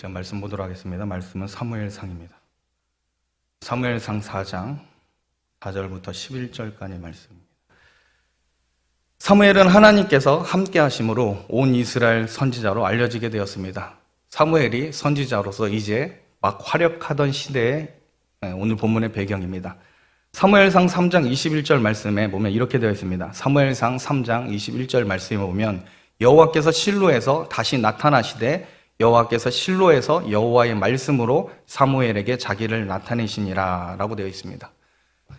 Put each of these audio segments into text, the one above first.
제가 말씀 보도록 하겠습니다. 말씀은 사무엘상입니다. 사무엘상 4장 4절부터 11절까지의 말씀입니다. 사무엘은 하나님께서 함께 하심으로 온 이스라엘 선지자로 알려지게 되었습니다. 사무엘이 선지자로서 이제 막 활약하던 시대에 오늘 본문의 배경입니다. 사무엘상 3장 21절 말씀에 보면 이렇게 되어 있습니다. 사무엘상 3장 21절 말씀에 보면 여호와께서 실로에서 다시 나타나시되 여호와께서 실로에서 여호와의 말씀으로 사무엘에게 자기를 나타내시니라 라고 되어 있습니다.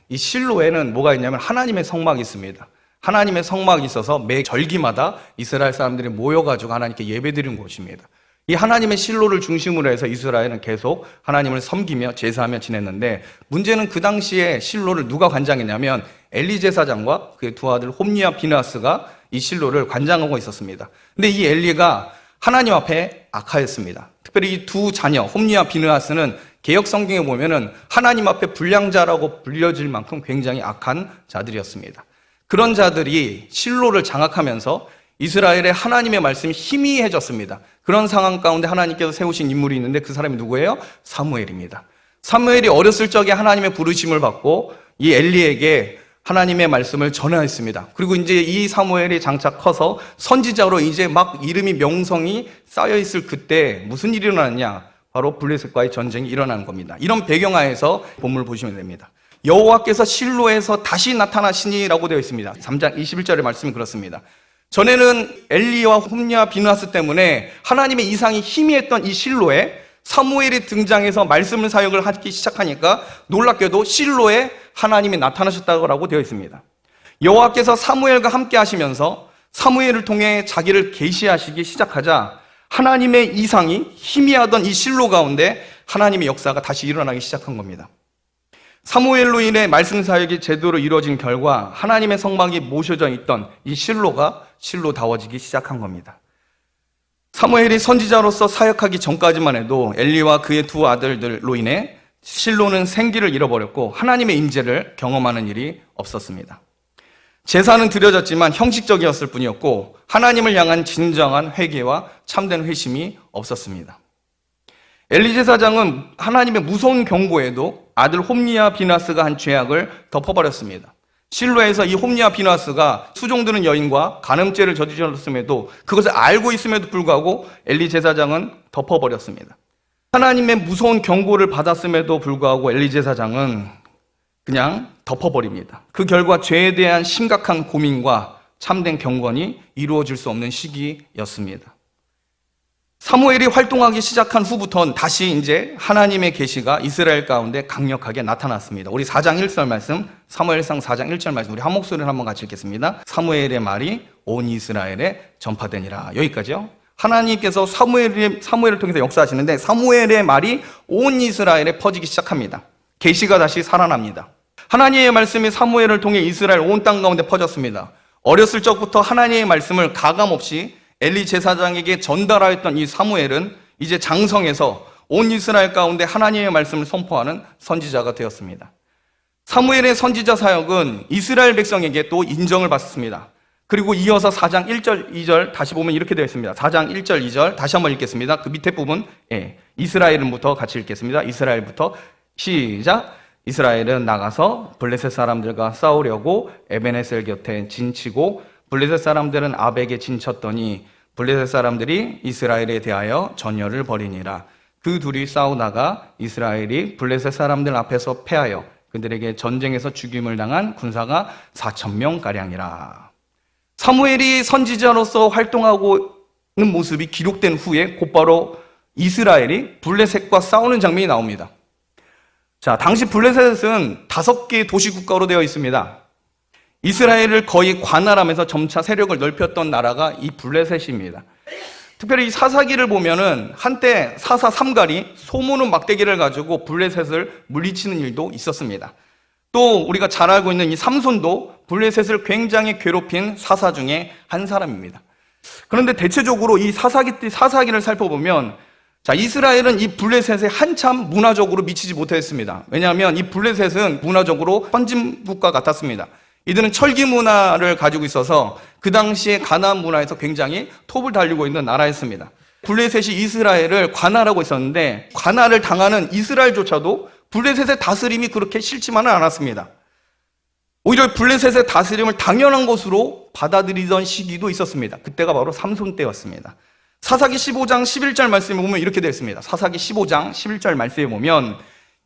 이 실로에는 뭐가 있냐면 하나님의 성막이 있습니다. 하나님의 성막이 있어서 매 절기마다 이스라엘 사람들이 모여가지고 하나님께 예배드리는 곳입니다. 이 하나님의 실로를 중심으로 해서 이스라엘은 계속 하나님을 섬기며 제사하며 지냈는데, 문제는 그 당시에 실로를 누가 관장했냐면 엘리 제사장과 그의 두 아들 홈니와 비느하스가 이 실로를 관장하고 있었습니다. 근데 이 엘리가 하나님 앞에 악하였습니다. 특별히 이 두 자녀 홈니와 비느하스는 개역 성경에 보면은 하나님 앞에 불량자라고 불려질 만큼 굉장히 악한 자들이었습니다. 그런 자들이 실로를 장악하면서 이스라엘의 하나님의 말씀이 희미해졌습니다. 그런 상황 가운데 하나님께서 세우신 인물이 있는데 그 사람이 누구예요? 사무엘입니다. 사무엘이 어렸을 적에 하나님의 부르심을 받고 이 엘리에게 하나님의 말씀을 전하였습니다. 그리고 이제 이 사무엘이 장차 커서 선지자로 이제 막 이름이 명성이 쌓여있을 그때 무슨 일이 일어났냐? 바로 블레셋과의 전쟁이 일어나는 겁니다. 이런 배경하에서 본문을 보시면 됩니다. 여호와께서 실로에서 다시 나타나시니라고 되어 있습니다. 3장 21절의 말씀이 그렇습니다. 전에는 엘리와 홈니와 비느하스 때문에 하나님의 이상이 희미했던 이 실로에 사무엘이 등장해서 말씀을 사역을 하기 시작하니까 놀랍게도 실로에 하나님이 나타나셨다고 되어 있습니다. 여호와께서 사무엘과 함께 하시면서 사무엘을 통해 자기를 계시하시기 시작하자 하나님의 이상이 희미하던 이 실로 가운데 하나님의 역사가 다시 일어나기 시작한 겁니다. 사무엘로 인해 말씀 사역이 제대로 이루어진 결과 하나님의 성막이 모셔져 있던 이 실로가 실로다워지기 시작한 겁니다. 사무엘이 선지자로서 사역하기 전까지만 해도 엘리와 그의 두 아들들로 인해 실로는 생기를 잃어버렸고 하나님의 임재를 경험하는 일이 없었습니다. 제사는 드려졌지만 형식적이었을 뿐이었고 하나님을 향한 진정한 회개와 참된 회심이 없었습니다. 엘리 제사장은 하나님의 무서운 경고에도 아들 홈니와 비느하스가 한 죄악을 덮어버렸습니다. 실로에서 이 홈니와 비느하스가 수종드는 여인과 간음죄를 저질렀음에도 그것을 알고 있음에도 불구하고 엘리 제사장은 덮어버렸습니다. 하나님의 무서운 경고를 받았음에도 불구하고 엘리 제사장은 그냥 덮어버립니다. 그 결과 죄에 대한 심각한 고민과 참된 경건이 이루어질 수 없는 시기였습니다. 사무엘이 활동하기 시작한 후부터는 다시 이제 하나님의 계시가 이스라엘 가운데 강력하게 나타났습니다. 우리 4장 1절 말씀, 사무엘상 4장 1절 말씀, 우리 한 목소리를 한번 같이 읽겠습니다. 사무엘의 말이 온 이스라엘에 전파되니라. 여기까지요. 하나님께서 사무엘을 통해서 역사하시는데 사무엘의 말이 온 이스라엘에 퍼지기 시작합니다. 계시가 다시 살아납니다. 하나님의 말씀이 사무엘을 통해 이스라엘 온 땅 가운데 퍼졌습니다. 어렸을 적부터 하나님의 말씀을 가감없이 엘리 제사장에게 전달하였던 이 사무엘은 이제 장성해서 온 이스라엘 가운데 하나님의 말씀을 선포하는 선지자가 되었습니다. 사무엘의 선지자 사역은 이스라엘 백성에게 또 인정을 받습니다. 그리고 이어서 4장 1절, 2절 다시 보면 이렇게 되어 있습니다. 4장 1절, 2절 다시 한번 읽겠습니다. 그 밑에 부분 이스라엘은부터 같이 읽겠습니다. 이스라엘부터 시작. 이스라엘은 나가서 블레셋 사람들과 싸우려고 에베네셀 곁에 진치고 블레셋 사람들은 아벡에 진쳤더니 블레셋 사람들이 이스라엘에 대하여 전열을 벌이니라. 그 둘이 싸우다가 이스라엘이 블레셋 사람들 앞에서 패하여 그들에게 전쟁에서 죽임을 당한 군사가 4,000명가량이라. 사무엘이 선지자로서 활동하고 있는 모습이 기록된 후에 곧바로 이스라엘이 블레셋과 싸우는 장면이 나옵니다. 자, 당시 블레셋은 5개의 도시국가로 되어 있습니다. 이스라엘을 거의 관할하면서 점차 세력을 넓혔던 나라가 이 블레셋입니다. 특별히 이 사사기를 보면은 한때 사사 삼갈이 소모는 막대기를 가지고 블레셋을 물리치는 일도 있었습니다. 또 우리가 잘 알고 있는 이 삼손도 블레셋을 굉장히 괴롭힌 사사 중에 한 사람입니다. 그런데 대체적으로 이 사사기를 살펴보면 자, 이스라엘은 이 블레셋에 한참 문화적으로 미치지 못했습니다. 왜냐하면 이 블레셋은 문화적으로 선진국가 같았습니다. 이들은 철기 문화를 가지고 있어서 그 당시에 가나안 문화에서 굉장히 톱을 달리고 있는 나라였습니다. 블레셋이 이스라엘을 관할하고 있었는데 관할을 당하는 이스라엘조차도 블레셋의 다스림이 그렇게 싫지만은 않았습니다. 오히려 블레셋의 다스림을 당연한 것으로 받아들이던 시기도 있었습니다. 그때가 바로 삼손 때였습니다. 사사기 15장 11절 말씀에 보면 이렇게 되어 있습니다. 사사기 15장 11절 말씀에 보면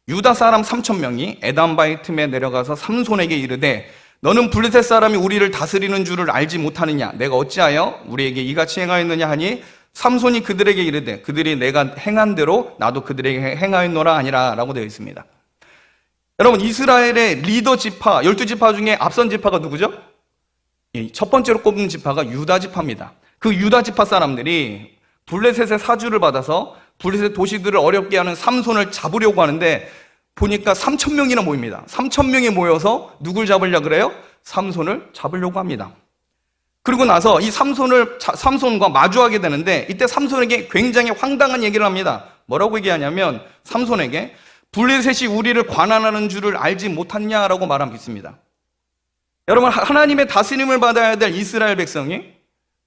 유다 사람 3,000명이 에담바의 틈에 내려가서 삼손에게 이르되 너는 블레셋 사람이 우리를 다스리는 줄을 알지 못하느냐? 내가 어찌하여 우리에게 이같이 행하였느냐 하니 삼손이 그들에게 이르되 그들이 내가 행한 대로 나도 그들에게 행하였노라 아니라 라고 되어 있습니다. 여러분, 이스라엘의 리더 지파 12지파 중에 앞선 지파가 누구죠? 첫 번째로 꼽는 지파가 유다 지파입니다. 그 유다 지파 사람들이 블레셋의 사주를 받아서 블레셋 도시들을 어렵게 하는 삼손을 잡으려고 하는데 보니까 3,000명이나 모입니다. 3,000명이 모여서 누굴 잡으려고 그래요? 삼손을 잡으려고 합니다. 그리고 나서 이 삼손과 마주하게 되는데 이때 삼손에게 굉장히 황당한 얘기를 합니다. 뭐라고 얘기하냐면 삼손에게 블레셋이 우리를 관할하는 줄을 알지 못했냐라고 말하고 있습니다. 여러분, 하나님의 다스림을 받아야 될 이스라엘 백성이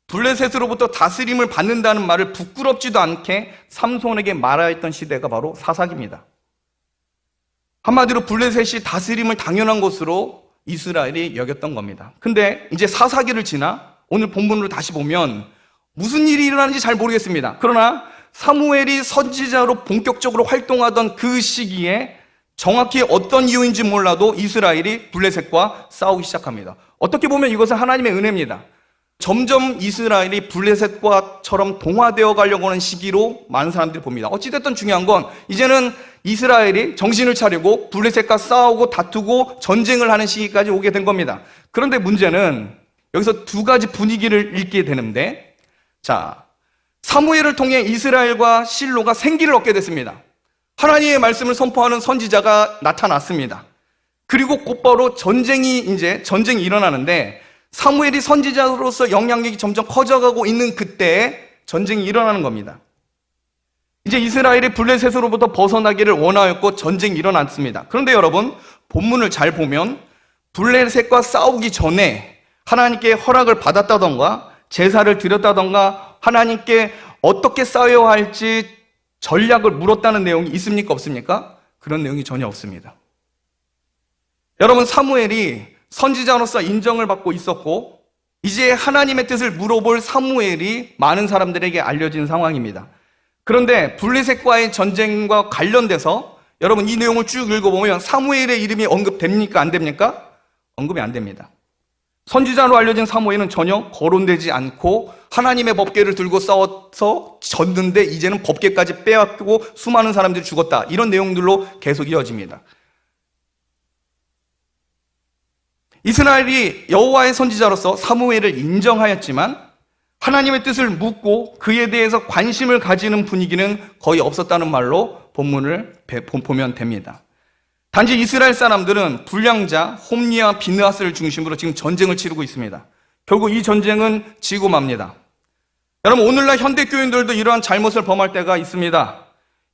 블레셋으로부터 다스림을 받는다는 말을 부끄럽지도 않게 삼손에게 말하였던 시대가 바로 사사기입니다. 한마디로 블레셋이 다스림을 당연한 것으로 이스라엘이 여겼던 겁니다. 근데 이제 사사기를 지나 오늘 본문으로 다시 보면 무슨 일이 일어나는지 잘 모르겠습니다. 그러나 사무엘이 선지자로 본격적으로 활동하던 그 시기에 정확히 어떤 이유인지 몰라도 이스라엘이 블레셋과 싸우기 시작합니다. 어떻게 보면 이것은 하나님의 은혜입니다. 점점 이스라엘이 블레셋과처럼 동화되어 가려고 하는 시기로 많은 사람들이 봅니다. 어찌됐든 중요한 건 이제는 이스라엘이 정신을 차리고 블레셋과 싸우고 다투고 전쟁을 하는 시기까지 오게 된 겁니다. 그런데 문제는 여기서 두 가지 분위기를 읽게 되는데, 자, 사무엘을 통해 이스라엘과 실로가 생기를 얻게 됐습니다. 하나님의 말씀을 선포하는 선지자가 나타났습니다. 그리고 곧바로 전쟁이 일어나는데 사무엘이 선지자로서 영향력이 점점 커져가고 있는 그때에 전쟁이 일어나는 겁니다. 이제 이스라엘이 블레셋으로부터 벗어나기를 원하였고 전쟁이 일어났습니다. 그런데 여러분, 본문을 잘 보면 블레셋과 싸우기 전에 하나님께 허락을 받았다던가 제사를 드렸다던가 하나님께 어떻게 싸워야 할지 전략을 물었다는 내용이 있습니까? 없습니까? 그런 내용이 전혀 없습니다. 여러분, 사무엘이 선지자로서 인정을 받고 있었고 이제 하나님의 뜻을 물어볼 사무엘이 많은 사람들에게 알려진 상황입니다. 그런데 블레셋과의 전쟁과 관련돼서 여러분 이 내용을 쭉 읽어보면 사무엘의 이름이 언급됩니까? 안 됩니까? 언급이 안 됩니다. 선지자로 알려진 사무엘은 전혀 거론되지 않고 하나님의 법궤를 들고 싸워서 졌는데 이제는 법궤까지 빼앗고 수많은 사람들이 죽었다. 이런 내용들로 계속 이어집니다. 이스라엘이 여호와의 선지자로서 사무엘을 인정하였지만 하나님의 뜻을 묻고 그에 대해서 관심을 가지는 분위기는 거의 없었다는 말로 본문을 보면 됩니다. 단지 이스라엘 사람들은 불량자 홈리와 비느하스를 중심으로 지금 전쟁을 치르고 있습니다. 결국 이 전쟁은 지고 맙니다. 여러분, 오늘날 현대 교인들도 이러한 잘못을 범할 때가 있습니다.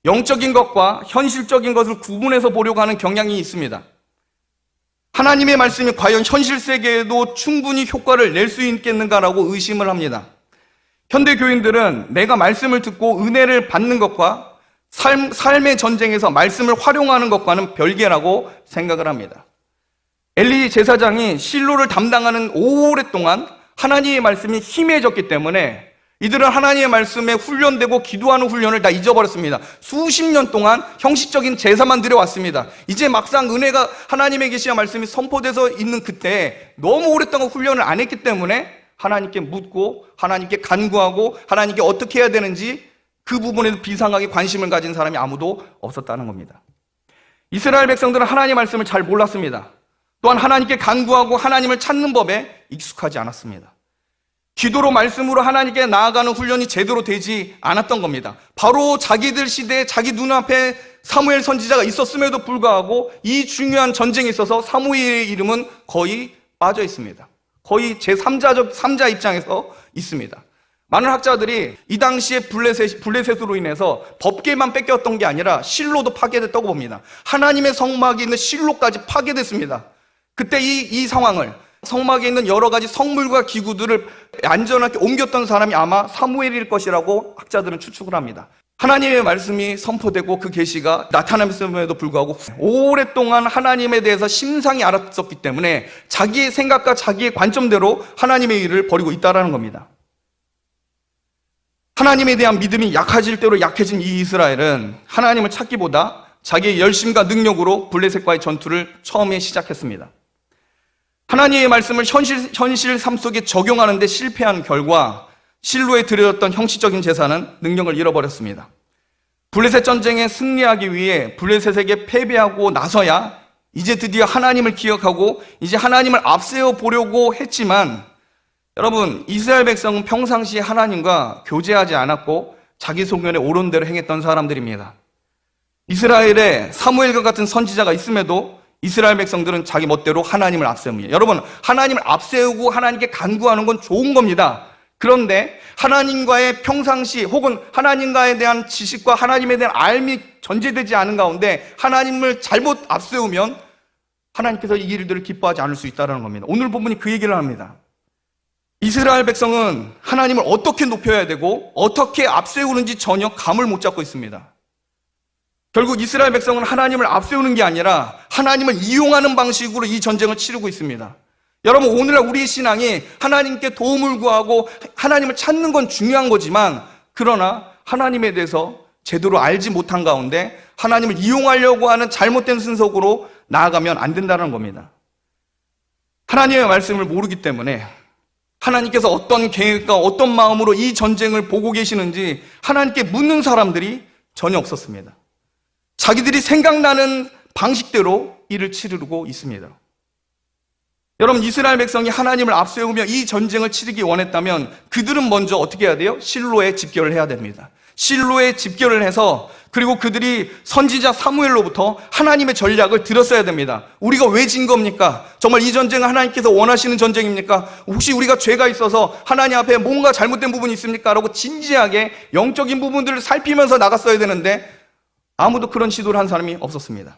영적인 것과 현실적인 것을 구분해서 보려고 하는 경향이 있습니다. 하나님의 말씀이 과연 현실 세계에도 충분히 효과를 낼 수 있겠는가라고 의심을 합니다. 현대 교인들은 내가 말씀을 듣고 은혜를 받는 것과 삶의 전쟁에서 말씀을 활용하는 것과는 별개라고 생각을 합니다. 엘리 제사장이 실로를 담당하는 오랫동안 하나님의 말씀이 희미해졌기 때문에 이들은 하나님의 말씀에 훈련되고 기도하는 훈련을 다 잊어버렸습니다. 수십 년 동안 형식적인 제사만 드려왔습니다. 이제 막상 은혜가 하나님의 계시와 말씀이 선포돼서 있는 그때 너무 오랫동안 훈련을 안 했기 때문에 하나님께 묻고 하나님께 간구하고 하나님께 어떻게 해야 되는지 그 부분에도 비상하게 관심을 가진 사람이 아무도 없었다는 겁니다. 이스라엘 백성들은 하나님의 말씀을 잘 몰랐습니다. 또한 하나님께 간구하고 하나님을 찾는 법에 익숙하지 않았습니다. 기도로 말씀으로 하나님께 나아가는 훈련이 제대로 되지 않았던 겁니다. 바로 자기들 시대에 자기 눈앞에 사무엘 선지자가 있었음에도 불구하고 이 중요한 전쟁에 있어서 사무엘의 이름은 거의 빠져 있습니다. 거의 제3자 입장에서 있습니다. 많은 학자들이 이 당시에 블레셋으로 인해서 법궤만 뺏겼던 게 아니라 실로도 파괴됐다고 봅니다. 하나님의 성막이 있는 실로까지 파괴됐습니다. 그때 이 상황을 성막에 있는 여러 가지 성물과 기구들을 안전하게 옮겼던 사람이 아마 사무엘일 것이라고 학자들은 추측을 합니다. 하나님의 말씀이 선포되고 그 계시가 나타남에도 불구하고 오랫동안 하나님에 대해서 심상히 알았었기 때문에 자기의 생각과 자기의 관점대로 하나님의 일을 벌이고 있다는 겁니다. 하나님에 대한 믿음이 약해질 대로 약해진 이 이스라엘은 하나님을 찾기보다 자기의 열심과 능력으로 블레셋과의 전투를 처음에 시작했습니다. 하나님의 말씀을 현실 삶 속에 적용하는 데 실패한 결과 실로에 드려졌던 형식적인 제사는 능력을 잃어버렸습니다. 블레셋 전쟁에 승리하기 위해 블레셋에게 패배하고 나서야 이제 드디어 하나님을 기억하고 이제 하나님을 앞세워 보려고 했지만, 여러분, 이스라엘 백성은 평상시에 하나님과 교제하지 않았고 자기 소견에 옳은 대로 행했던 사람들입니다. 이스라엘에 사무엘과 같은 선지자가 있음에도 이스라엘 백성들은 자기 멋대로 하나님을 앞세웁니다. 여러분, 하나님을 앞세우고 하나님께 간구하는 건 좋은 겁니다. 그런데 하나님과의 평상시 혹은 하나님과에 대한 지식과 하나님에 대한 알미 전제되지 않은 가운데 하나님을 잘못 앞세우면 하나님께서 이 일들을 기뻐하지 않을 수 있다는 겁니다. 오늘 본문이 그 얘기를 합니다. 이스라엘 백성은 하나님을 어떻게 높여야 되고 어떻게 앞세우는지 전혀 감을 못 잡고 있습니다. 결국 이스라엘 백성은 하나님을 앞세우는 게 아니라 하나님을 이용하는 방식으로 이 전쟁을 치르고 있습니다. 여러분, 오늘날 우리의 신앙이 하나님께 도움을 구하고 하나님을 찾는 건 중요한 거지만, 그러나 하나님에 대해서 제대로 알지 못한 가운데 하나님을 이용하려고 하는 잘못된 순서로 나아가면 안 된다는 겁니다. 하나님의 말씀을 모르기 때문에 하나님께서 어떤 계획과 어떤 마음으로 이 전쟁을 보고 계시는지 하나님께 묻는 사람들이 전혀 없었습니다. 자기들이 생각나는 방식대로 일을 치르고 있습니다. 여러분, 이스라엘 백성이 하나님을 앞세우며 이 전쟁을 치르기 원했다면 그들은 먼저 어떻게 해야 돼요? 실로에 집결을 해야 됩니다. 실로에 집결을 해서, 그리고 그들이 선지자 사무엘로부터 하나님의 전략을 들었어야 됩니다. 우리가 왜 진 겁니까? 정말 이 전쟁은 하나님께서 원하시는 전쟁입니까? 혹시 우리가 죄가 있어서 하나님 앞에 뭔가 잘못된 부분이 있습니까? 라고 진지하게 영적인 부분들을 살피면서 나갔어야 되는데 아무도 그런 시도를 한 사람이 없었습니다.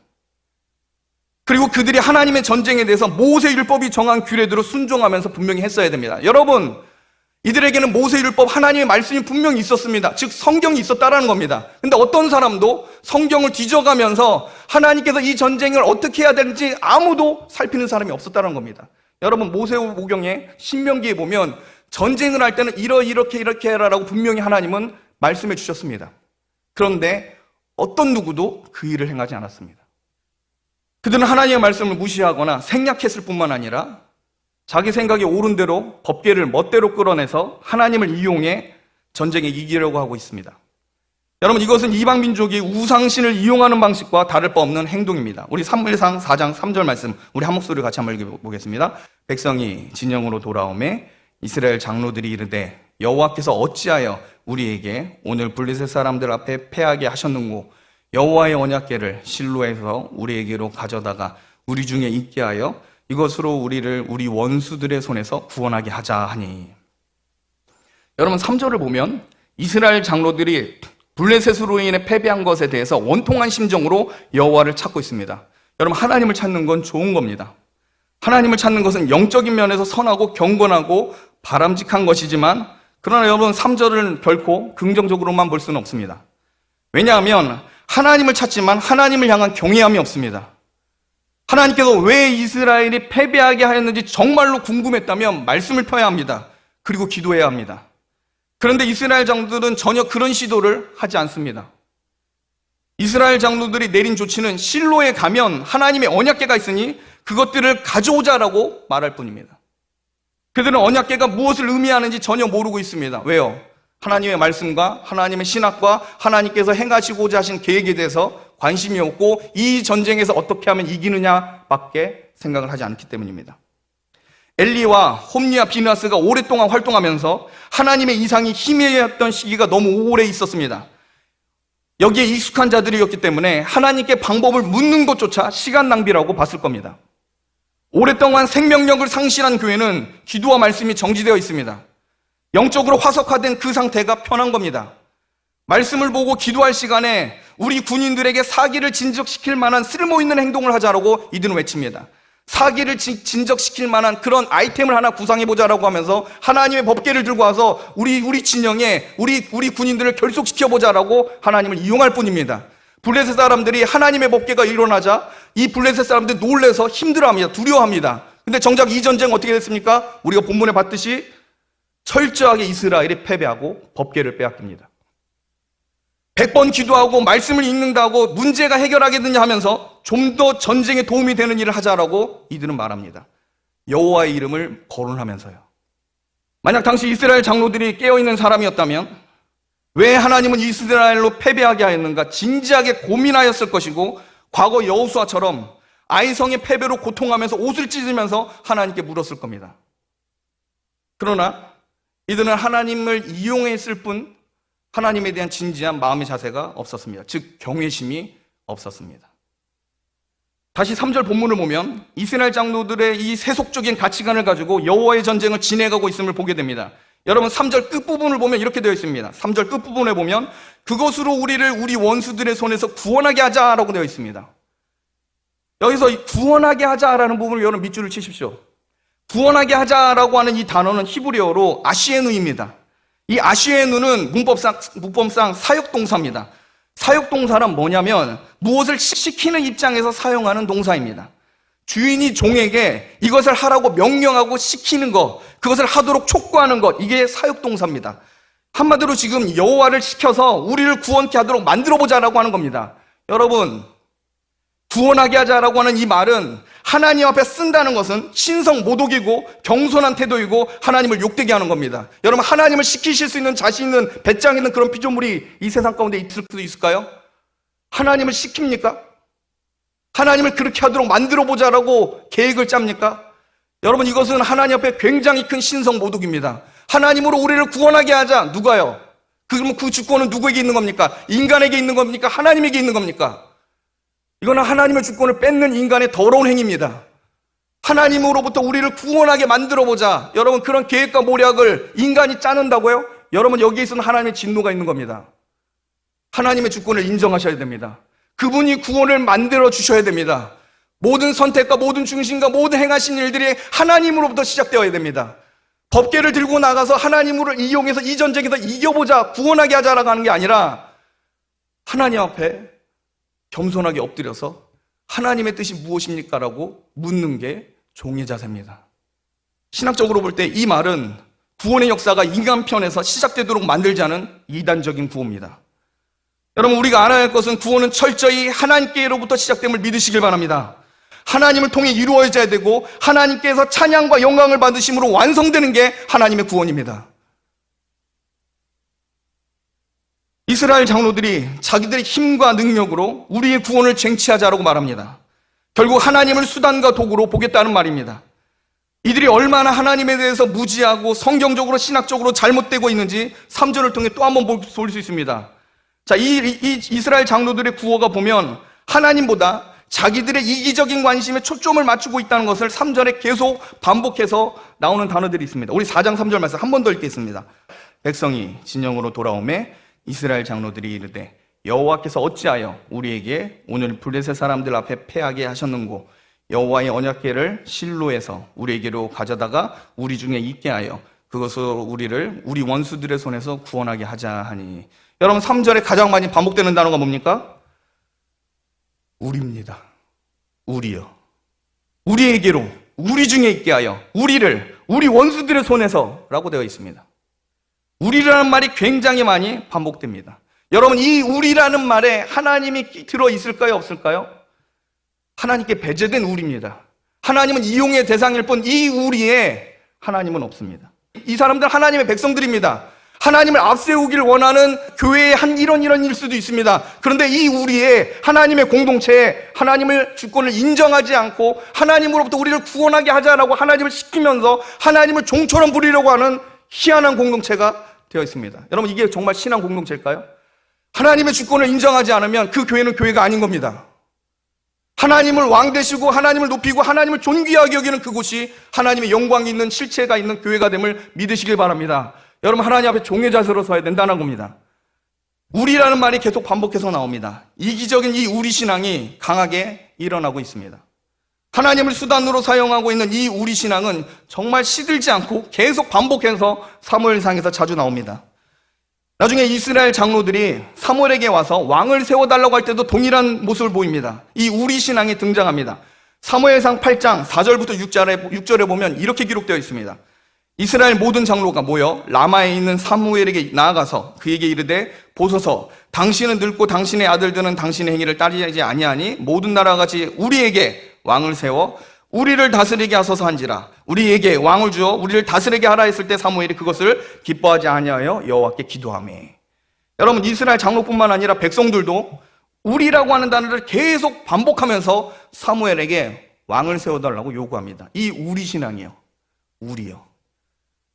그리고 그들이 하나님의 전쟁에 대해서 모세율법이 정한 규례대로 순종하면서 분명히 했어야 됩니다. 여러분, 이들에게는 모세율법, 하나님의 말씀이 분명히 있었습니다. 즉 성경이 있었다라는 겁니다. 근데 어떤 사람도 성경을 뒤져가면서 하나님께서 이 전쟁을 어떻게 해야 되는지 아무도 살피는 사람이 없었다는 겁니다. 여러분, 모세오경에 신명기에 보면 전쟁을 할 때는 이렇게 해라라고 분명히 하나님은 말씀해 주셨습니다. 그런데 어떤 누구도 그 일을 행하지 않았습니다. 그들은 하나님의 말씀을 무시하거나 생략했을 뿐만 아니라 자기 생각에 옳은 대로 법궤를 멋대로 끌어내서 하나님을 이용해 전쟁에 이기려고 하고 있습니다. 여러분, 이것은 이방 민족이 우상신을 이용하는 방식과 다를 바 없는 행동입니다. 우리 사무엘상 4장 3절 말씀, 우리 한 목소리 같이 한번 읽어보겠습니다. 백성이 진영으로 돌아오매 이스라엘 장로들이 이르되 여호와께서 어찌하여 우리에게 오늘 블레셋 사람들 앞에 패하게 하셨는고 여호와의 언약궤를 실로에서 우리에게로 가져다가 우리 중에 있게 하여 이것으로 우리를 우리 원수들의 손에서 구원하게 하자 하니. 여러분, 3절을 보면 이스라엘 장로들이 블레셋으로 인해 패배한 것에 대해서 원통한 심정으로 여호와를 찾고 있습니다. 여러분, 하나님을 찾는 건 좋은 겁니다. 하나님을 찾는 것은 영적인 면에서 선하고 경건하고 바람직한 것이지만, 그러나 여러분 3절을 결코 긍정적으로만 볼 수는 없습니다. 왜냐하면 하나님을 찾지만 하나님을 향한 경외함이 없습니다. 하나님께서 왜 이스라엘이 패배하게 하였는지 정말로 궁금했다면 말씀을 펴야 합니다. 그리고 기도해야 합니다. 그런데 이스라엘 장로들은 전혀 그런 시도를 하지 않습니다. 이스라엘 장로들이 내린 조치는 실로에 가면 하나님의 언약궤가 있으니 그것들을 가져오자라고 말할 뿐입니다. 그들은 언약궤가 무엇을 의미하는지 전혀 모르고 있습니다. 왜요? 하나님의 말씀과 하나님의 신학과 하나님께서 행하시고자 하신 계획에 대해서 관심이 없고 이 전쟁에서 어떻게 하면 이기느냐밖에 생각을 하지 않기 때문입니다. 엘리와 홈리와 비느하스가 오랫동안 활동하면서 하나님의 이상이 희미했던 시기가 너무 오래 있었습니다. 여기에 익숙한 자들이었기 때문에 하나님께 방법을 묻는 것조차 시간 낭비라고 봤을 겁니다. 오랫동안 생명력을 상실한 교회는 기도와 말씀이 정지되어 있습니다. 영적으로 화석화된 그 상태가 편한 겁니다. 말씀을 보고 기도할 시간에 우리 군인들에게 사기를 진적시킬 만한 쓸모있는 행동을 하자라고 이들은 외칩니다. 사기를 진적시킬 만한 그런 아이템을 하나 구상해보자라고 하면서 하나님의 법궤를 들고 와서 우리 진영에 우리 군인들을 결속시켜보자라고 하나님을 이용할 뿐입니다. 블레셋 사람들이 하나님의 법궤가 일어나자 이 블레셋 사람들이 놀래서 힘들어합니다. 두려워합니다. 근데 정작 이 전쟁 어떻게 됐습니까? 우리가 본문에 봤듯이 철저하게 이스라엘이 패배하고 법궤를 빼앗깁니다. 100번 기도하고 말씀을 읽는다고 문제가 해결하겠느냐 하면서 좀 더 전쟁에 도움이 되는 일을 하자라고 이들은 말합니다. 여호와의 이름을 거론하면서요. 만약 당시 이스라엘 장로들이 깨어있는 사람이었다면 왜 하나님은 이스라엘로 패배하게 하였는가 진지하게 고민하였을 것이고 과거 여호수아처럼 아이성의 패배로 고통하면서 옷을 찢으면서 하나님께 물었을 겁니다. 그러나 이들은 하나님을 이용했을 뿐 하나님에 대한 진지한 마음의 자세가 없었습니다. 즉 경외심이 없었습니다. 다시 3절 본문을 보면 이스라엘 장로들의 이 세속적인 가치관을 가지고 여호와의 전쟁을 진행하고 있음을 보게 됩니다. 여러분 3절 끝부분을 보면 이렇게 되어 있습니다. 3절 끝부분에 보면 그것으로 우리를 우리 원수들의 손에서 구원하게 하자라고 되어 있습니다. 여기서 구원하게 하자라는 부분을 여러분 밑줄을 치십시오. 구원하게 하자라고 하는 이 단어는 히브리어로 아시에누입니다. 이 아시에누는 문법상 사역동사입니다. 사역동사란 뭐냐면 무엇을 시키는 입장에서 사용하는 동사입니다. 주인이 종에게 이것을 하라고 명령하고 시키는 것, 그것을 하도록 촉구하는 것, 이게 사역동사입니다. 한마디로 지금 여호와를 시켜서 우리를 구원케 하도록 만들어보자라고 하는 겁니다. 여러분, 구원하게 하자라고 하는 이 말은 하나님 앞에 쓴다는 것은 신성 모독이고 겸손한 태도이고 하나님을 욕되게 하는 겁니다. 여러분, 하나님을 시키실 수 있는 자신 있는 배짱 있는 그런 피조물이 이 세상 가운데 있을 수 있을까요? 하나님을 시킵니까? 하나님을 그렇게 하도록 만들어보자라고 계획을 짭니까? 여러분, 이것은 하나님 앞에 굉장히 큰 신성 모독입니다. 하나님으로 우리를 구원하게 하자. 누가요? 그러면 그 주권은 누구에게 있는 겁니까? 인간에게 있는 겁니까? 하나님에게 있는 겁니까? 이거는 하나님의 주권을 뺏는 인간의 더러운 행위입니다. 하나님으로부터 우리를 구원하게 만들어보자. 여러분, 그런 계획과 모략을 인간이 짜는다고요? 여러분, 여기에 있어는 하나님의 진노가 있는 겁니다. 하나님의 주권을 인정하셔야 됩니다. 그분이 구원을 만들어 주셔야 됩니다. 모든 선택과 모든 중심과 모든 행하신 일들이 하나님으로부터 시작되어야 됩니다. 법궤를 들고 나가서 하나님을 이용해서 이 전쟁에서 이겨보자, 구원하게 하자라고 하는 게 아니라 하나님 앞에 겸손하게 엎드려서 하나님의 뜻이 무엇입니까? 라고 묻는 게 종의 자세입니다. 신학적으로 볼 때 이 말은 구원의 역사가 인간 편에서 시작되도록 만들자는 이단적인 구호입니다. 여러분, 우리가 알아야 할 것은 구원은 철저히 하나님께로부터 시작됨을 믿으시길 바랍니다. 하나님을 통해 이루어져야 되고 하나님께서 찬양과 영광을 받으심으로 완성되는 게 하나님의 구원입니다. 이스라엘 장로들이 자기들의 힘과 능력으로 우리의 구원을 쟁취하자라고 말합니다. 결국 하나님을 수단과 도구로 보겠다는 말입니다. 이들이 얼마나 하나님에 대해서 무지하고 성경적으로 신학적으로 잘못되고 있는지 3절을 통해 또 한번 볼 수 있습니다. 자, 이 이스라엘 장로들의 구호가 보면 하나님보다 자기들의 이기적인 관심에 초점을 맞추고 있다는 것을 3절에 계속 반복해서 나오는 단어들이 있습니다. 우리 4장 3절 말씀 한 번 더 읽겠습니다. 백성이 진영으로 돌아오매 이스라엘 장로들이 이르되 여호와께서 어찌하여 우리에게 오늘 블레셋 사람들 앞에 패하게 하셨는고 여호와의 언약궤를 실로에서 우리에게로 가져다가 우리 중에 있게 하여 그것으로 우리를 우리 원수들의 손에서 구원하게 하자 하니. 여러분, 3절에 가장 많이 반복되는 단어가 뭡니까? 우리입니다. 우리요. 우리에게로, 우리 중에 있게 하여 우리를 우리 원수들의 손에서 라고 되어 있습니다. 우리라는 말이 굉장히 많이 반복됩니다. 여러분, 이 우리라는 말에 하나님이 들어있을까요? 없을까요? 하나님께 배제된 우리입니다. 하나님은 이용의 대상일 뿐 이 우리에 하나님은 없습니다. 이 사람들 하나님의 백성들입니다. 하나님을 앞세우길 원하는 교회의 한 일원일 수도 있습니다. 그런데 이 우리의 하나님의 공동체에 하나님을 주권을 인정하지 않고 하나님으로부터 우리를 구원하게 하자라고 하나님을 시키면서 하나님을 종처럼 부리려고 하는 희한한 공동체가 되어 있습니다. 여러분, 이게 정말 신앙 공동체일까요? 하나님의 주권을 인정하지 않으면 그 교회는 교회가 아닌 겁니다. 하나님을 왕 되시고 하나님을 높이고 하나님을 존귀하게 여기는 그곳이 하나님의 영광이 있는 실체가 있는 교회가 됨을 믿으시길 바랍니다. 여러분, 하나님 앞에 종의 자세로 서야 된다는 겁니다. 우리라는 말이 계속 반복해서 나옵니다. 이기적인 이 우리 신앙이 강하게 일어나고 있습니다. 하나님을 수단으로 사용하고 있는 이 우리 신앙은 정말 시들지 않고 계속 반복해서 사무엘상에서 자주 나옵니다. 나중에 이스라엘 장로들이 사무엘에게 와서 왕을 세워달라고 할 때도 동일한 모습을 보입니다. 이 우리 신앙이 등장합니다. 사무엘상 8장 4절부터 6절에 보면 이렇게 기록되어 있습니다. 이스라엘 모든 장로가 모여 라마에 있는 사무엘에게 나아가서 그에게 이르되 보소서 당신은 늙고 당신의 아들들은 당신의 행위를 따르지 아니하니 모든 나라가 같이 우리에게 왕을 세워 우리를 다스리게 하소서 한지라. 우리에게 왕을 주어 우리를 다스리게 하라 했을 때 사무엘이 그것을 기뻐하지 아니하여 여호와께 기도하매. 여러분, 이스라엘 장로뿐만 아니라 백성들도 우리라고 하는 단어를 계속 반복하면서 사무엘에게 왕을 세워달라고 요구합니다. 이 우리 신앙이요. 우리요.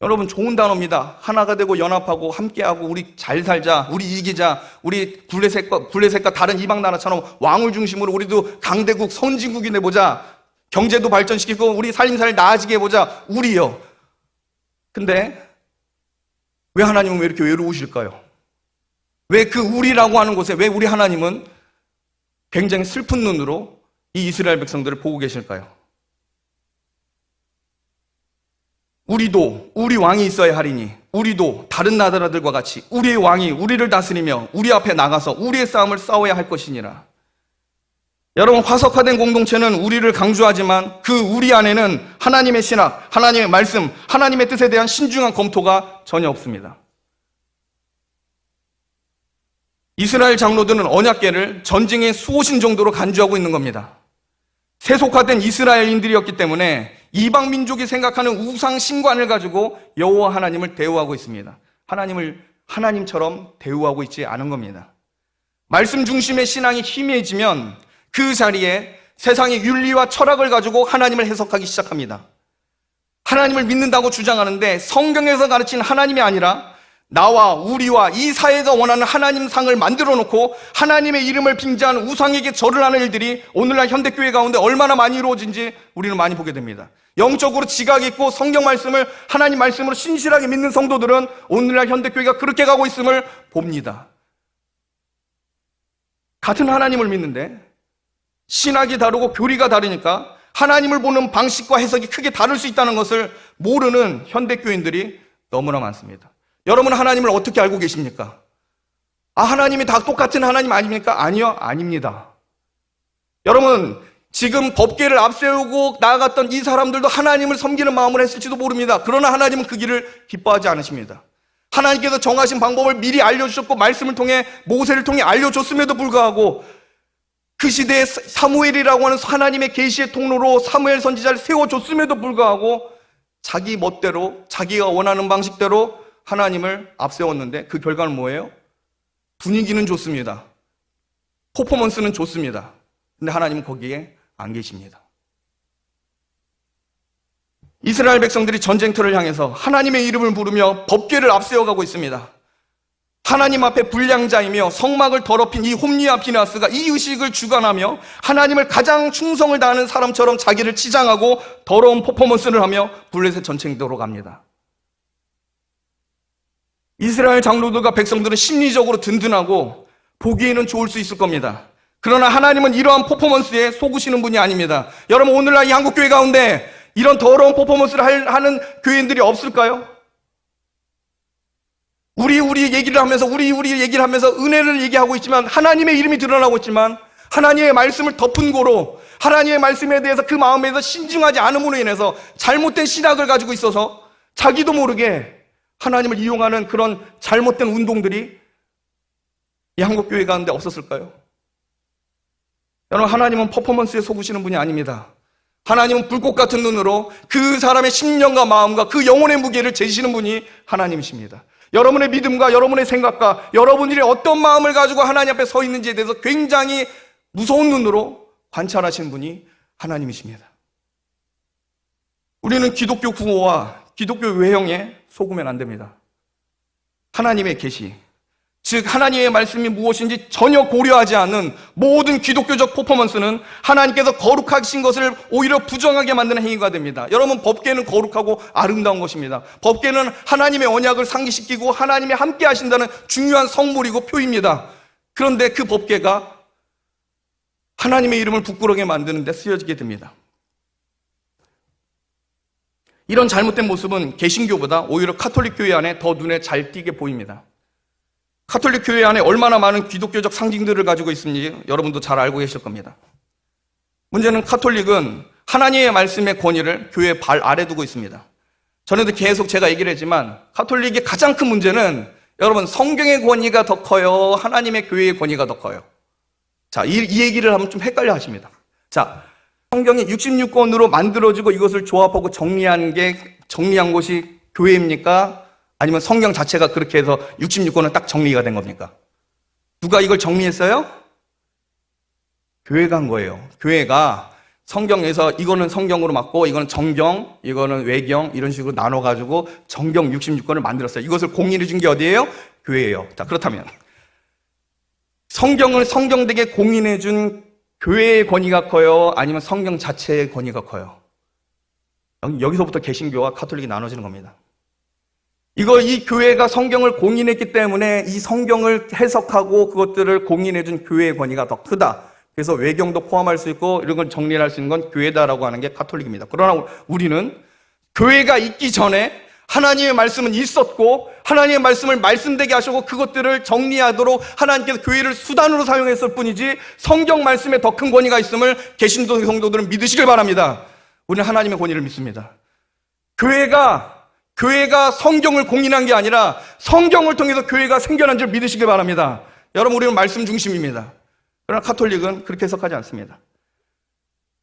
여러분, 좋은 단어입니다. 하나가 되고 연합하고 함께하고 우리 잘 살자, 우리 이기자, 우리 블레셋과 다른 이방 나라처럼 왕을 중심으로 우리도 강대국, 선진국이 돼보자, 경제도 발전시키고 우리 살림살이 나아지게 해보자, 우리요. 근데 왜 하나님은 왜 이렇게 외로우실까요? 왜 그 우리라고 하는 곳에 왜 우리 하나님은 굉장히 슬픈 눈으로 이 이스라엘 백성들을 보고 계실까요? 우리도 우리 왕이 있어야 하리니 우리도 다른 나라들과 같이 우리의 왕이 우리를 다스리며 우리 앞에 나가서 우리의 싸움을 싸워야 할 것이니라. 여러분, 화석화된 공동체는 우리를 강조하지만 그 우리 안에는 하나님의 신학, 하나님의 말씀, 하나님의 뜻에 대한 신중한 검토가 전혀 없습니다. 이스라엘 장로들은 언약궤를 전쟁의 수호신 정도로 간주하고 있는 겁니다. 세속화된 이스라엘인들이었기 때문에 이방 민족이 생각하는 우상 신관을 가지고 여호와 하나님을 대우하고 있습니다. 하나님을 하나님처럼 대우하고 있지 않은 겁니다. 말씀 중심의 신앙이 희미해지면 그 자리에 세상의 윤리와 철학을 가지고 하나님을 해석하기 시작합니다. 하나님을 믿는다고 주장하는데 성경에서 가르친 하나님이 아니라 나와 우리와 이 사회가 원하는 하나님 상을 만들어 놓고 하나님의 이름을 빙자한 우상에게 절을 하는 일들이 오늘날 현대교회 가운데 얼마나 많이 이루어진지 우리는 많이 보게 됩니다. 영적으로 지각 있고 성경 말씀을 하나님 말씀으로 신실하게 믿는 성도들은 오늘날 현대교회가 그렇게 가고 있음을 봅니다. 같은 하나님을 믿는데 신학이 다르고 교리가 다르니까 하나님을 보는 방식과 해석이 크게 다를 수 있다는 것을 모르는 현대교인들이 너무나 많습니다. 여러분, 하나님을 어떻게 알고 계십니까? 하나님이 다 똑같은 하나님 아닙니까? 아니요, 아닙니다. 여러분, 지금 법궤를 앞세우고 나아갔던 이 사람들도 하나님을 섬기는 마음을 했을지도 모릅니다. 그러나 하나님은 그 길을 기뻐하지 않으십니다. 하나님께서 정하신 방법을 미리 알려주셨고 말씀을 통해 모세를 통해 알려줬음에도 불구하고 그 시대에 사무엘이라고 하는 하나님의 계시의 통로로 사무엘 선지자를 세워줬음에도 불구하고 자기 멋대로 자기가 원하는 방식대로 하나님을 앞세웠는데 그 결과는 뭐예요? 분위기는 좋습니다. 퍼포먼스는 좋습니다. 근데 하나님은 거기에 안 계십니다. 이스라엘 백성들이 전쟁터를 향해서 하나님의 이름을 부르며 법궤를 앞세워가고 있습니다. 하나님 앞에 불량자이며 성막을 더럽힌 이 홈리와 비나스가 이 의식을 주관하며 하나님을 가장 충성을 다하는 사람처럼 자기를 치장하고 더러운 퍼포먼스를 하며 블레셋 전쟁터로 갑니다. 이스라엘 장로들과 백성들은 심리적으로 든든하고 보기에는 좋을 수 있을 겁니다. 그러나 하나님은 이러한 퍼포먼스에 속으시는 분이 아닙니다. 여러분, 오늘날 이 한국교회 가운데 이런 더러운 퍼포먼스를 하는 교인들이 없을까요? 우리 얘기를 하면서 은혜를 얘기하고 있지만 하나님의 이름이 드러나고 있지만 하나님의 말씀을 덮은 고로 하나님의 말씀에 대해서 그 마음에서 신중하지 않음으로 인해서 잘못된 신학을 가지고 있어서 자기도 모르게 하나님을 이용하는 그런 잘못된 운동들이 이 한국교회 가운데 없었을까요? 여러분, 하나님은 퍼포먼스에 속으시는 분이 아닙니다. 하나님은 불꽃 같은 눈으로 그 사람의 심령과 마음과 그 영혼의 무게를 재시는 분이 하나님이십니다. 여러분의 믿음과 여러분의 생각과 여러분들이 어떤 마음을 가지고 하나님 앞에 서 있는지에 대해서 굉장히 무서운 눈으로 관찰하시는 분이 하나님이십니다. 우리는 기독교 구호와 기독교 외형에 속으면 안 됩니다. 하나님의 계시, 즉 하나님의 말씀이 무엇인지 전혀 고려하지 않는 모든 기독교적 퍼포먼스는 하나님께서 거룩하신 것을 오히려 부정하게 만드는 행위가 됩니다. 여러분, 법궤는 거룩하고 아름다운 것입니다. 법궤는 하나님의 언약을 상기시키고 하나님이 함께 하신다는 중요한 성물이고 표입니다. 그런데 그 법궤가 하나님의 이름을 부끄러게 만드는 데 쓰여지게 됩니다. 이런 잘못된 모습은 개신교보다 오히려 카톨릭 교회 안에 더 눈에 잘 띄게 보입니다. 카톨릭 교회 안에 얼마나 많은 기독교적 상징들을 가지고 있는지 여러분도 잘 알고 계실 겁니다. 문제는 카톨릭은 하나님의 말씀의 권위를 교회 발 아래 두고 있습니다. 전에도 계속 제가 얘기를 했지만 카톨릭의 가장 큰 문제는 여러분 성경의 권위가 더 커요? 하나님의 교회의 권위가 더 커요? 자, 이 얘기를 하면 좀 헷갈려 하십니다. 자, 성경이 66권으로 만들어지고 이것을 조합하고 정리한 것이 교회입니까? 아니면 성경 자체가 그렇게 해서 66권은 딱 정리가 된 겁니까? 누가 이걸 정리했어요? 교회가 한 거예요. 교회가 성경에서 이거는 성경으로 맞고 이거는 정경, 이거는 외경 이런 식으로 나눠가지고 정경 66권을 만들었어요. 이것을 공인해 준 게 어디예요? 교회예요. 자, 그렇다면 성경을 성경되게 공인해 준 교회의 권위가 커요? 아니면 성경 자체의 권위가 커요? 여기서부터 개신교와 카톨릭이 나눠지는 겁니다. 이 교회가 성경을 공인했기 때문에 이 성경을 해석하고 그것들을 공인해 준 교회의 권위가 더 크다. 그래서 외경도 포함할 수 있고 이런 걸 정리할 수 있는 건 교회다라고 하는 게 카톨릭입니다. 그러나 우리는 교회가 있기 전에 하나님의 말씀은 있었고 하나님의 말씀을 말씀되게 하시고 그것들을 정리하도록 하나님께서 교회를 수단으로 사용했을 뿐이지 성경 말씀에 더 큰 권위가 있음을 개신교 성도들은 믿으시길 바랍니다. 우리는 하나님의 권위를 믿습니다. 교회가 성경을 공인한 게 아니라 성경을 통해서 교회가 생겨난 줄 믿으시길 바랍니다. 여러분, 우리는 말씀 중심입니다. 그러나 카톨릭은 그렇게 해석하지 않습니다.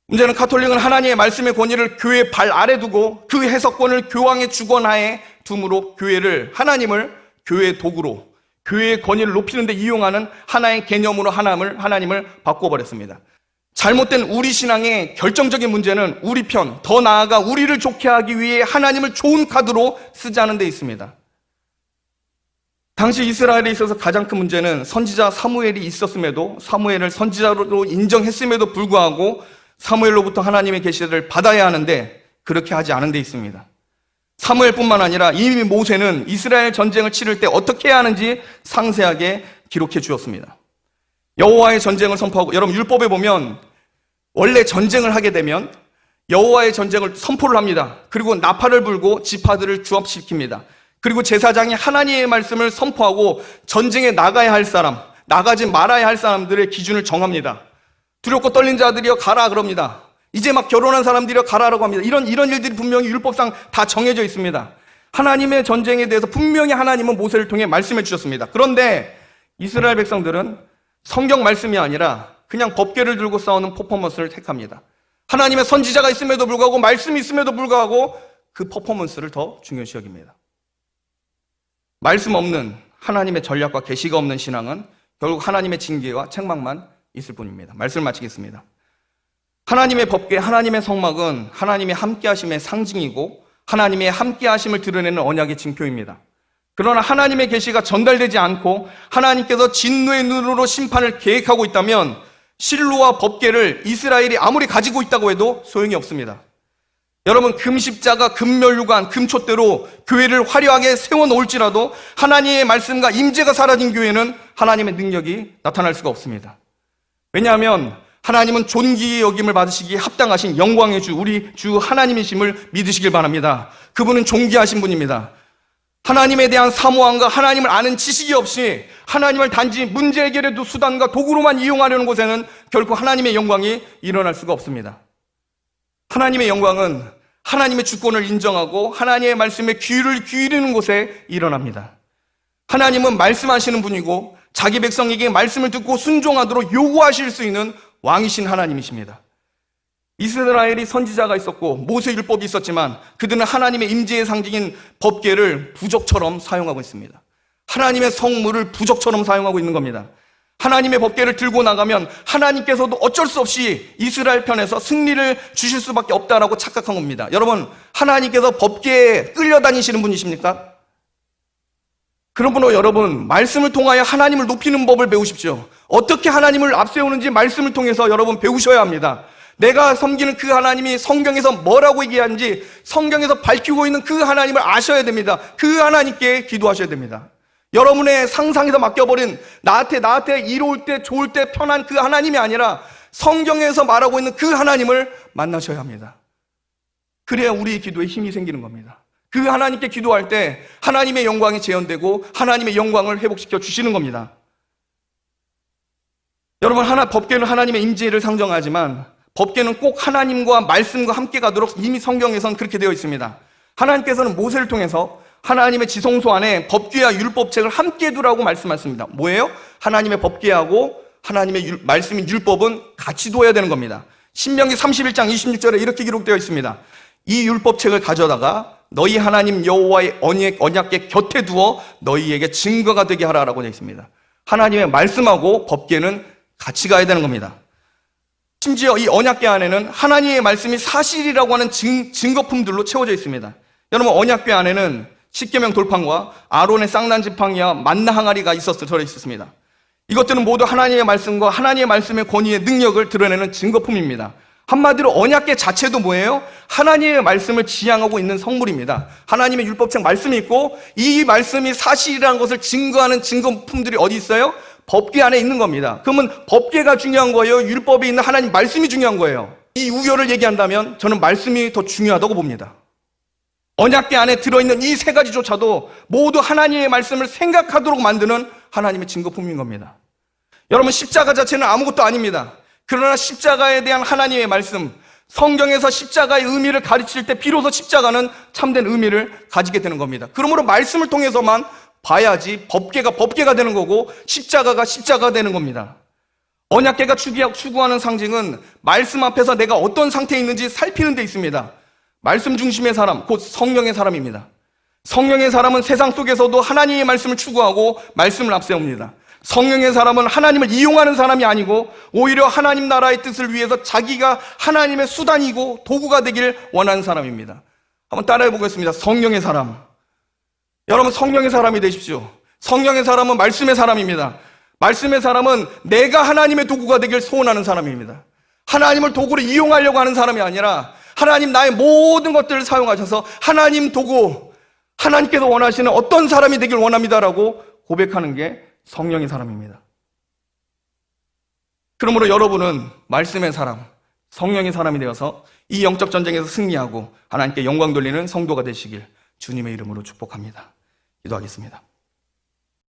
문제는 카톨릭은 하나님의 말씀의 권위를 교회 발 아래 두고 그 해석권을 교황의 주권하에 둠으로 하나님을 교회의 도구로 교회의 권위를 높이는 데 이용하는 하나의 개념으로 하나님을 바꿔버렸습니다. 잘못된 우리 신앙의 결정적인 문제는 우리 편, 더 나아가 우리를 좋게 하기 위해 하나님을 좋은 카드로 쓰자는 데 있습니다. 당시 이스라엘에 있어서 가장 큰 문제는 선지자 사무엘이 있었음에도 사무엘을 선지자로 인정했음에도 불구하고 사무엘로부터 하나님의 계시를 받아야 하는데 그렇게 하지 않은 데 있습니다. 사무엘뿐만 아니라 이미 모세는 이스라엘 전쟁을 치를 때 어떻게 해야 하는지 상세하게 기록해 주었습니다. 여호와의 전쟁을 선포하고, 여러분 율법에 보면 원래 전쟁을 하게 되면 여호와의 전쟁을 선포를 합니다. 그리고 나팔을 불고 지파들을 주합시킵니다. 그리고 제사장이 하나님의 말씀을 선포하고 전쟁에 나가야 할 사람, 나가지 말아야 할 사람들의 기준을 정합니다. 두렵고 떨린 자들이여 가라 그럽니다. 이제 막 결혼한 사람들이여 가라라고 합니다. 이런 일들이 분명히 율법상 다 정해져 있습니다. 하나님의 전쟁에 대해서 분명히 하나님은 모세를 통해 말씀해 주셨습니다. 그런데 이스라엘 백성들은 성경 말씀이 아니라 그냥 법궤를 들고 싸우는 퍼포먼스를 택합니다. 하나님의 선지자가 있음에도 불구하고 말씀이 있음에도 불구하고 그 퍼포먼스를 더 중요시 여깁니다. 말씀 없는 하나님의 전략과 계시가 없는 신앙은 결국 하나님의 징계와 책망만 있을 뿐입니다. 말씀을 마치겠습니다. 하나님의 법궤, 하나님의 성막은 하나님의 함께하심의 상징이고 하나님의 함께하심을 드러내는 언약의 징표입니다. 그러나 하나님의 계시가 전달되지 않고 하나님께서 진노의 눈으로 심판을 계획하고 있다면 실로와 법궤를 이스라엘이 아무리 가지고 있다고 해도 소용이 없습니다. 여러분, 금십자가, 금면류관, 금촛대로 교회를 화려하게 세워놓을지라도 하나님의 말씀과 임재가 사라진 교회는 하나님의 능력이 나타날 수가 없습니다. 왜냐하면 하나님은 존귀의 여김을 받으시기에 합당하신 영광의 주, 우리 주 하나님이심을 믿으시길 바랍니다. 그분은 존귀하신 분입니다. 하나님에 대한 사모함과 하나님을 아는 지식이 없이 하나님을 단지 문제 해결의 수단과 도구로만 이용하려는 곳에는 결코 하나님의 영광이 일어날 수가 없습니다. 하나님의 영광은 하나님의 주권을 인정하고 하나님의 말씀에 귀를 기울이는 곳에 일어납니다. 하나님은 말씀하시는 분이고 자기 백성에게 말씀을 듣고 순종하도록 요구하실 수 있는 왕이신 하나님이십니다. 이스라엘이 선지자가 있었고 모세율법이 있었지만 그들은 하나님의 임재의 상징인 법궤를 부적처럼 사용하고 있습니다. 하나님의 성물을 부적처럼 사용하고 있는 겁니다. 하나님의 법궤를 들고 나가면 하나님께서도 어쩔 수 없이 이스라엘 편에서 승리를 주실 수밖에 없다라고 착각한 겁니다. 여러분, 하나님께서 법궤에 끌려다니시는 분이십니까? 그러므로 여러분, 말씀을 통하여 하나님을 높이는 법을 배우십시오. 어떻게 하나님을 앞세우는지 말씀을 통해서 여러분 배우셔야 합니다. 내가 섬기는 그 하나님이 성경에서 뭐라고 얘기하는지 성경에서 밝히고 있는 그 하나님을 아셔야 됩니다. 그 하나님께 기도하셔야 됩니다. 여러분의 상상에서 맡겨버린 나한테 이로울 때 좋을 때 편한 그 하나님이 아니라 성경에서 말하고 있는 그 하나님을 만나셔야 합니다. 그래야 우리 기도에 힘이 생기는 겁니다. 그 하나님께 기도할 때 하나님의 영광이 재현되고 하나님의 영광을 회복시켜 주시는 겁니다. 여러분, 법궤는 하나님의 임재를 상정하지만 법궤는 꼭 하나님과 말씀과 함께 가도록 이미 성경에선 그렇게 되어 있습니다. 하나님께서는 모세를 통해서 하나님의 지성소 안에 법궤와 율법책을 함께 두라고 말씀하십니다. 뭐예요? 하나님의 법궤하고 하나님의 말씀인 율법은 같이 둬야 되는 겁니다. 신명기 31장 26절에 이렇게 기록되어 있습니다. 이 율법책을 가져다가 너희 하나님 여호와의 언약궤 곁에 두어 너희에게 증거가 되게 하라라고 되어 있습니다. 하나님의 말씀하고 법궤는 같이 가야 되는 겁니다. 심지어 이 언약궤 안에는 하나님의 말씀이 사실이라고 하는 증거품들로 채워져 있습니다. 여러분, 언약궤 안에는 십계명 돌판과 아론의 쌍난 지팡이와 만나 항아리가 들어있었습니다. 이것들은 모두 하나님의 말씀과 하나님의 말씀의 권위의 능력을 드러내는 증거품입니다. 한마디로 언약궤 자체도 뭐예요? 하나님의 말씀을 지향하고 있는 성물입니다. 하나님의 율법책 말씀이 있고 이 말씀이 사실이라는 것을 증거하는 증거품들이 어디 있어요? 법궤 안에 있는 겁니다. 그러면 법궤가 중요한 거예요? 율법에 있는 하나님 말씀이 중요한 거예요? 이 우열을 얘기한다면 저는 말씀이 더 중요하다고 봅니다. 언약궤 안에 들어있는 이 세 가지조차도 모두 하나님의 말씀을 생각하도록 만드는 하나님의 증거품인 겁니다. 여러분, 십자가 자체는 아무것도 아닙니다. 그러나 십자가에 대한 하나님의 말씀, 성경에서 십자가의 의미를 가르칠 때 비로소 십자가는 참된 의미를 가지게 되는 겁니다. 그러므로 말씀을 통해서만 봐야지 법궤가 되는 거고 십자가가 십자가가 되는 겁니다. 언약궤가 추구하는 상징은 말씀 앞에서 내가 어떤 상태에 있는지 살피는 데 있습니다. 말씀 중심의 사람, 곧 성령의 사람입니다. 성령의 사람은 세상 속에서도 하나님의 말씀을 추구하고 말씀을 앞세웁니다. 성령의 사람은 하나님을 이용하는 사람이 아니고 오히려 하나님 나라의 뜻을 위해서 자기가 하나님의 수단이고 도구가 되길 원하는 사람입니다. 한번 따라해 보겠습니다. 성령의 사람. 여러분, 성령의 사람이 되십시오. 성령의 사람은 말씀의 사람입니다. 말씀의 사람은 내가 하나님의 도구가 되길 소원하는 사람입니다. 하나님을 도구로 이용하려고 하는 사람이 아니라 하나님 나의 모든 것들을 사용하셔서 하나님 도구, 하나님께서 원하시는 어떤 사람이 되길 원합니다라고 고백하는 게 성령의 사람입니다. 그러므로 여러분은 말씀의 사람, 성령의 사람이 되어서 이 영적 전쟁에서 승리하고 하나님께 영광 돌리는 성도가 되시길 주님의 이름으로 축복합니다. 기도하겠습니다.